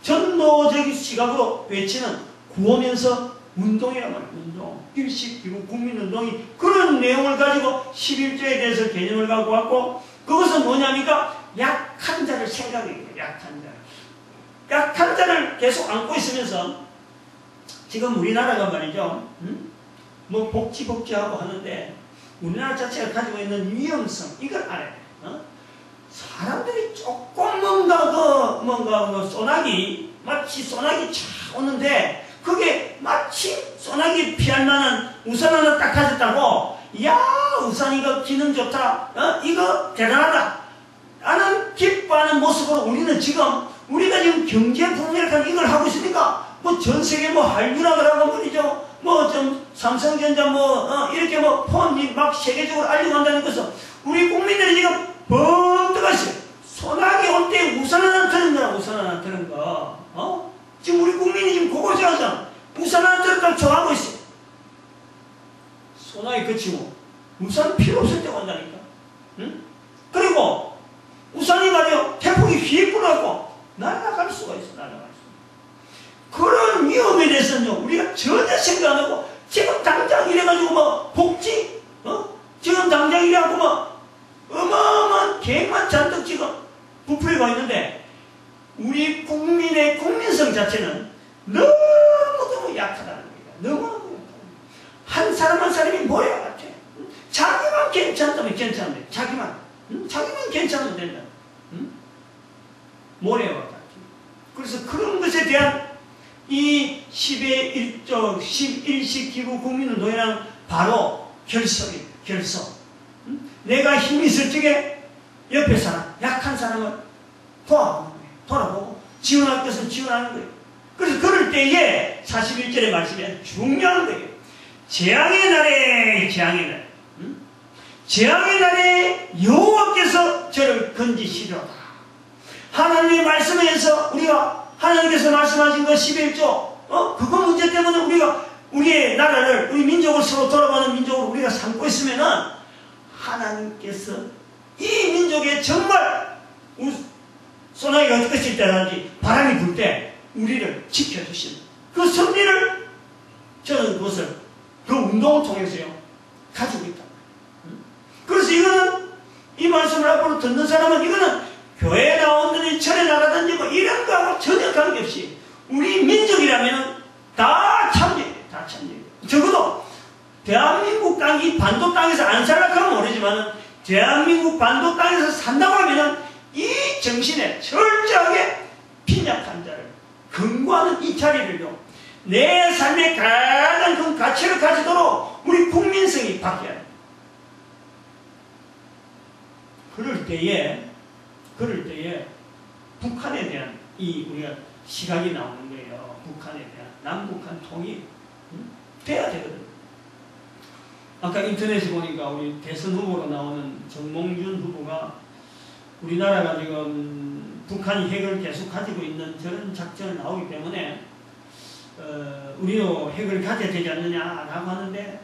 전도적인 시각으로 외치는 구호면서 운동이란 말이에요. 운동. 일식기부 국민운동이 그런 내용을 가지고 11조에 대해서 개념을 갖고 왔고 그것은 뭐냐니까 약한 자를 생각해요. 약한 자를 계속 안고 있으면서 지금 우리나라가 말이죠. 복지하고 하는데 우리나라 자체가 가지고 있는 위험성 이걸 알아야 돼요. 사람들이 조금 뭔가 소나기 마치 소나기 차 오는데 그게 마치 소나기 피할 만한 우산 하나 딱 가졌다고 야 우산 이거 기능 좋다 이거 대단하다 라는 기뻐하는 모습으로 우리는 우리가 지금 경제 폭력을 이걸 하고 있으니까 전 세계 한류라 그러고 말이죠. 삼성전자 이렇게 폰이 막 세계적으로 알려간다는 것은 우리 국민들이 지금 번뜩하시 소나기 올 때 우산 하나 드는 거. 지금 우리 국민이 지금 그거 좋아하잖아. 우산 하나 들었다고 좋아하고 있어. 소나기 그치고 우산 필요 없을 때 온다니까. 응? 그리고 우산이 말이요 태풍이 휙 불어갖고 날아갈 수가 있어. 그런 위험에 대해서는 우리가 전혀 생각 안 하고 지금 당장 이래가지고 복지 지금 당장 이래갖고 어마어마한 계획만 잔뜩 지금 부풀려가 있는데 우리 국민의 국민성 자체는 너무너무 약하다는 겁니다. 너무너무 약하다. 한 사람 한 사람이 모래와 같아. 자기만 괜찮다면 괜찮은데 자기만 괜찮으면 된다. 모래와 같아. 그래서 그런 것에 대한 이 10의 1조 11식 기부 국민운동이라는 바로 결성. 내가 힘이 있을 적에 옆에 사람, 약한 사람을 돌아보고 지원할 것은 지원하는 거예요. 그래서 그럴 때에 41절의 말씀이 중요한 거예요. 재앙의 날에 재앙의 날에 여호와께서 저를 건지시려다. 하나님의 말씀에서 우리가 하나님께서 말씀하신 것 11조 그거 문제 때문에 우리가 우리의 나라를 우리 민족을 서로 돌아가는 민족으로 우리가 삼고 있으면은 하나님께서 이 민족에 정말 소나기가 어떻게 때라든지 바람이 불 때 우리를 지켜주시는 그 섭리를 저는 그것을 그 운동을 통해서요 가지고 있다. 그래서 이거는 이 말씀을 앞으로 듣는 사람은 이거는 교회 나오든지 절에 나가든지 뭐 이런 거하고 전혀 관계없이 우리 민족이라면 다 참여해요. 다 참여해요. 적어도 대한민국 땅, 이 반도 땅에서 안 살락하면 모르지만 대한민국 반도 땅에서 산다고 하면은 이 정신에 철저하게 빈약한 자를 근거하는 이 자리를요, 내 삶의 가장 큰 가치를 가지도록 우리 국민성이 바뀌어야 해요. 그럴 때에 북한에 대한 우리가 시각이 나오는 거예요. 북한에 대한 남북한 통일 돼야 되거든. 아까 인터넷에 보니까 우리 대선 후보로 나오는 정몽준 후보가 우리나라가 지금 북한이 핵을 계속 가지고 있는 저런 작전을 나오기 때문에 우리도 핵을 가져야 되지 않느냐라고 하는데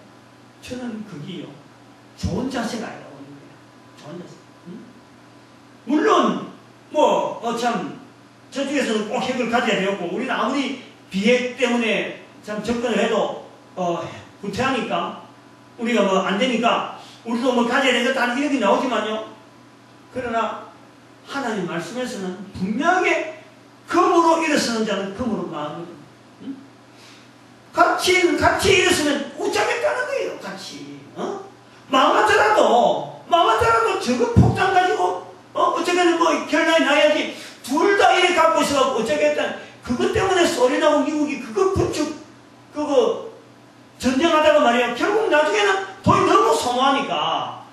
저는 그게요, 좋은 자세가 아니라고 하는 거예요. 좋은 자세. 물론 참 저쪽에서는 꼭 핵을 가져야 되었고 우리는 아무리 비핵 때문에 참 접근을 해도 후퇴하니까 우리가 안 되니까 우리도 가져야 되겠다는 이야기 나오지만요, 그러나 하나님 말씀에서는 분명하게 금으로 일어서는 자는 금으로 망하거든. 같이 일어서면 웃자겠다는 거예요. 같이 망하더라도 저거 폭탄 가지고 어쩌면 결론이 나야지. 둘 다 이렇게 갖고 있어갖고 어쩌겠다. 그것 때문에 소리나고 미국이 그거 전쟁하다가 말이야, 결국 나중에는 돈이 너무 소모하니까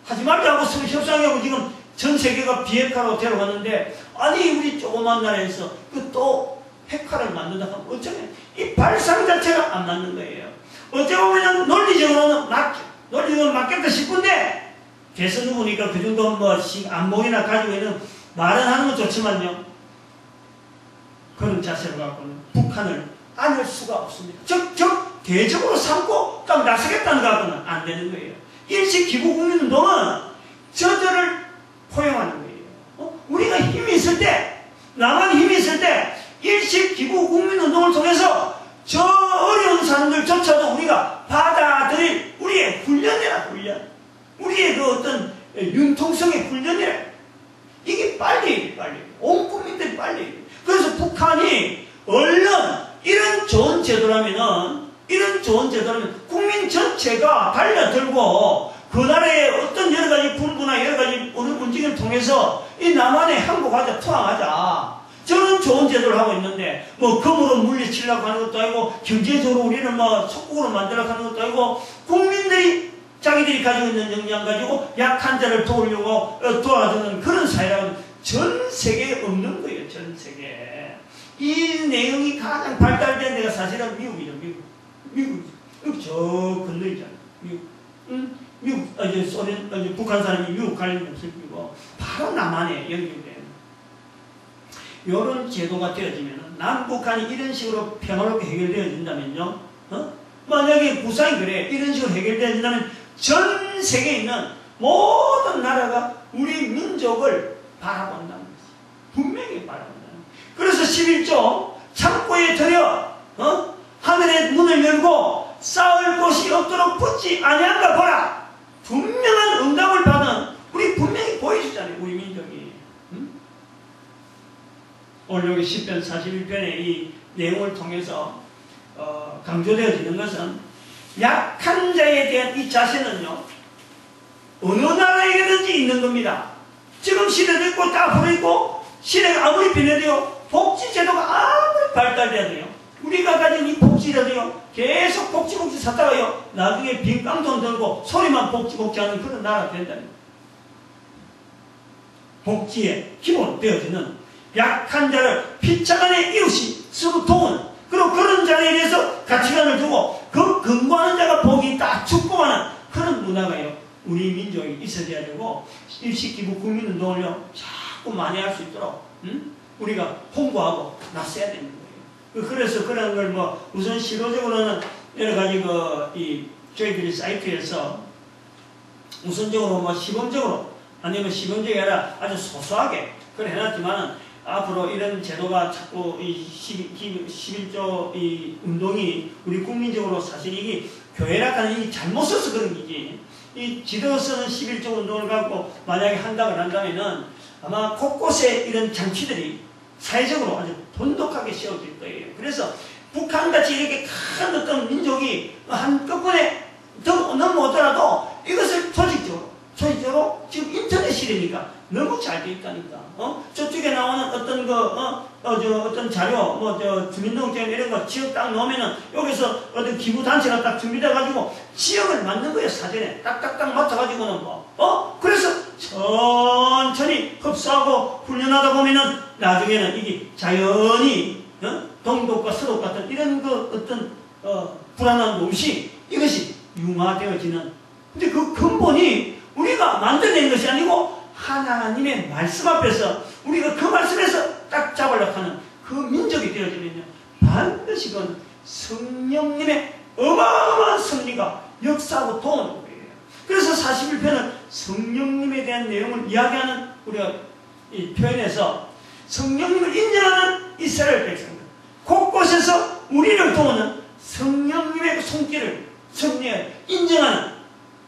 하지 말자고 서로 협상하고 지금 전 세계가 비핵화로 데려갔는데, 아니 우리 조그만 나라에서 또 핵화를 만든다 하면 어쩌면 이 발상 자체가 안 맞는 거예요. 어찌 보면 논리적으로는 맞겠다 싶은데 대선 후보니까 그 정도 안목이나 가지고 있는 말은 하는 건 좋지만요, 그런 자세로 갖고는 북한을 안을 수가 없습니다. 즉 대적으로 삼고 딱 나서겠다는 거 갖고는 안 되는 거예요. 일시기부국민운동은 저들을 포용하는 거예요. 우리가 힘이 있을 때, 남한 힘이 있을 때 일시기부국민운동을 통해서 저 어려운 사람들조차도 우리가 받아들일 우리의 훈련이라, 훈련. 우리의 그 어떤 융통성의 훈련이라. 이게 빨리 온 국민들이 빨리. 그래서 북한이 얼른 이런 좋은 제도라면 국민 전체가 달려들고 그 나라의 어떤 여러 가지 분부나 여러 가지 움직임을 통해서 이 남한에 항복하자, 투항하자, 저는 좋은 제도를 하고 있는데 금으로 물리치려고 하는 것도 아니고 경제적으로 우리는 속국으로 만들려고 하는 것도 아니고 국민들이 자기들이 가지고 있는 역량 가지고 약한 자를 도우려고 도와주는 그런 사회라고는 전 세계에 없는 거예요. 전 세계에. 이 내용이 가장 발달된 데가 사실은 미국이죠. 미국. 저 건너 있잖아요. 미국, 북한 사람이 미국 관련이 없을 거고, 바로 남한에 연결돼요. 이런 제도가 되어지면, 남북한이 이런 식으로 평화롭게 해결되어진다면요, 만약에 구상이 그래, 이런 식으로 해결되어진다면, 전 세계에 있는 모든 나라가 우리 민족을 바라본다는 거지. 분명히 바라본다는 거지. 그래서 11조, 창고에 들여, 하늘의 문을 열고, 쌓을 곳이 없도록 붙지 아니한가 보라. 분명한 응답을 받은 우리 분명히 보여주잖아요. 우리 민족이. 오늘 여기 10편 41편의 이 내용을 통해서 강조되어지는 것은 약한 자에 대한 이 자세는요, 어느 나라에든지 있는 겁니다. 지금 시대도 있고 앞으로 있고, 시대가 아무리 변해도요, 복지제도가 아무리 발달돼야 돼요, 우리가 가진 이 복지제도요, 계속 복지 샀다가요, 나중에 빈 깡통 들고 소리만 복지 하는 그런 나라가 된다는 거예요. 복지의 기본 되어지는 약한 자를 피차간의 이웃이 서로 도우는, 그리고 그런 자리에 대해서 가치관을 두고 그 근거하는 자가 복이 있다 축복하는 그런 문화가요, 우리 민족이 있어야 되고, 일시기부 국민운동을요 자꾸 많이 할 수 있도록 우리가 홍보하고 나서야 되는 거예요. 그래서 그런 걸 우선 시도적으로는 여러 가지 저희들이 사이트에서 우선적으로 시범적으로, 아니면 시범적이 아니라 아주 소소하게 그걸 해놨지만은, 앞으로 이런 제도가 자꾸 이 11조 이 운동이 우리 국민적으로 사실 이게 교회라는 이 잘못 써서 그런 거지. 이 지도 쓰는 11조 운동을 갖고 만약에 한다고 한다면은 아마 곳곳에 이런 장치들이 사회적으로 아주 돈독하게 세워질 거예요. 그래서 북한같이 이렇게 큰 어떤 민족이 한꺼번에 더 넘어오더라도 이것을 조직적으로 지금 인터넷 시대니까 너무 잘 돼 있다니까. 저쪽에 나오는 어떤 어떤 자료, 주민등록증 이런 거 지역 딱 넣으면은 여기서 어떤 기부단체가 딱 준비돼가지고 지역을 만든 거예요. 사전에 딱딱딱 맡아가지고는 그래서 천천히 흡수하고 훈련하다 보면은 나중에는 이게 자연히 동독과 서독 같은 이런 어떤 불안한 놈이 이것이 융화되어지는. 근데 그 근본이 우리가 만들어낸 것이 아니고 하나님의 말씀 앞에서 우리가 그 말씀에서 딱 잡으려고 하는 그 민족이 되어지면요, 반드시 그건 성령님의 어마어마한 섭리가 역사하고 도우는 거예요. 그래서 41편은 성령님에 대한 내용을 이야기하는 우리가 이 표현에서 성령님을 인정하는 이스라엘 백성들, 곳곳에서 우리를 도우는 성령님의 그 손길을 인정하는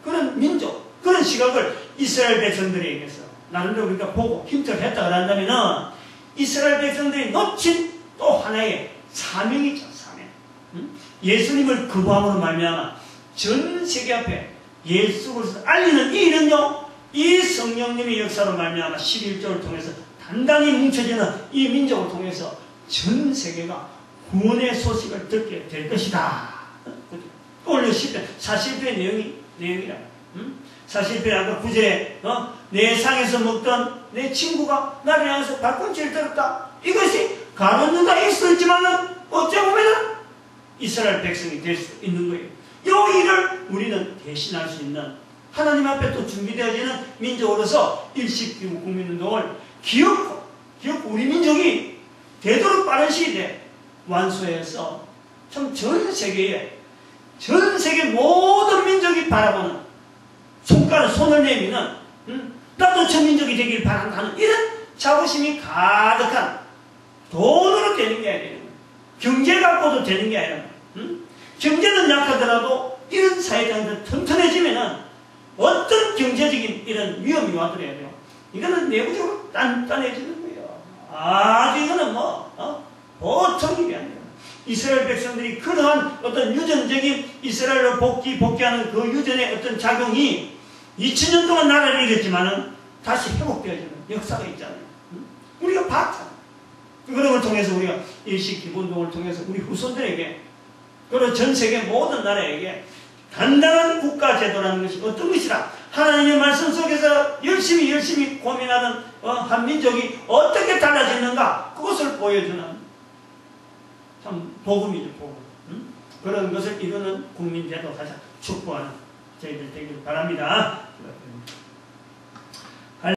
그런 민족, 그런 시각을 이스라엘 백성들에게서 나름대로 우리가 보고 힘들었다 그런다면은 이스라엘 백성들이 놓친 또 하나의 사명이죠. 사명. 예수님을 거부함으로 말미암아 전 세계 앞에 예수 그리스도를 알리는 이 일은요, 이 성령님의 역사로 말미암아 11조를 통해서 단단히 뭉쳐지는 이 민족을 통해서 전 세계가 구원의 소식을 듣게 될 것이다. 오늘 10편, 40편의 내용이라. 40편 아까 9절에 내 상에서 먹던 내 친구가 나를 향해서 발꿈치를 들었다. 이것이 가론유다 있었지만은 어째 보면은 이스라엘 백성이 될 수 있는 거예요. 이 일을 우리는 대신할 수 있는 하나님 앞에 또 준비되어지는 민족으로서 일식기후 국민운동을 기억고 우리 민족이 되도록 빠른 시일에 완수해서 참 전 세계 모든 민족이 바라보는 손을 내미는 나도 저 민족이 되길 바란다는 이런 자부심이 가득한, 돈으로 되는 게 아니라 경제 갖고도 되는 게 아니라 경제는 약하더라도 이런 사회가 튼튼해지면은 어떤 경제적인 이런 위험이 와더라도요, 이거는 내부적으로 단단해지는 거예요. 아주 이거는 보통 일이 아니에요. 이스라엘 백성들이 그러한 어떤 유전적인 이스라엘로 복귀하는 그 유전의 어떤 작용이 2000년 동안 나라를 이뤘지만은 다시 회복되어지는 역사가 있잖아요. 우리가 봤잖아요. 그런 걸 통해서 우리가 일식기본동을 통해서 우리 후손들에게, 그리고 전 세계 모든 나라에게 단단한 국가제도라는 것이 어떤 것이라, 하나님의 말씀 속에서 열심히 고민하는 한 민족이 어떻게 달라지는가, 그것을 보여주는 참 복음이죠, 복음. 그런 것을 이루는 국민제도 가장 축복하는 저희들 되길 바랍니다.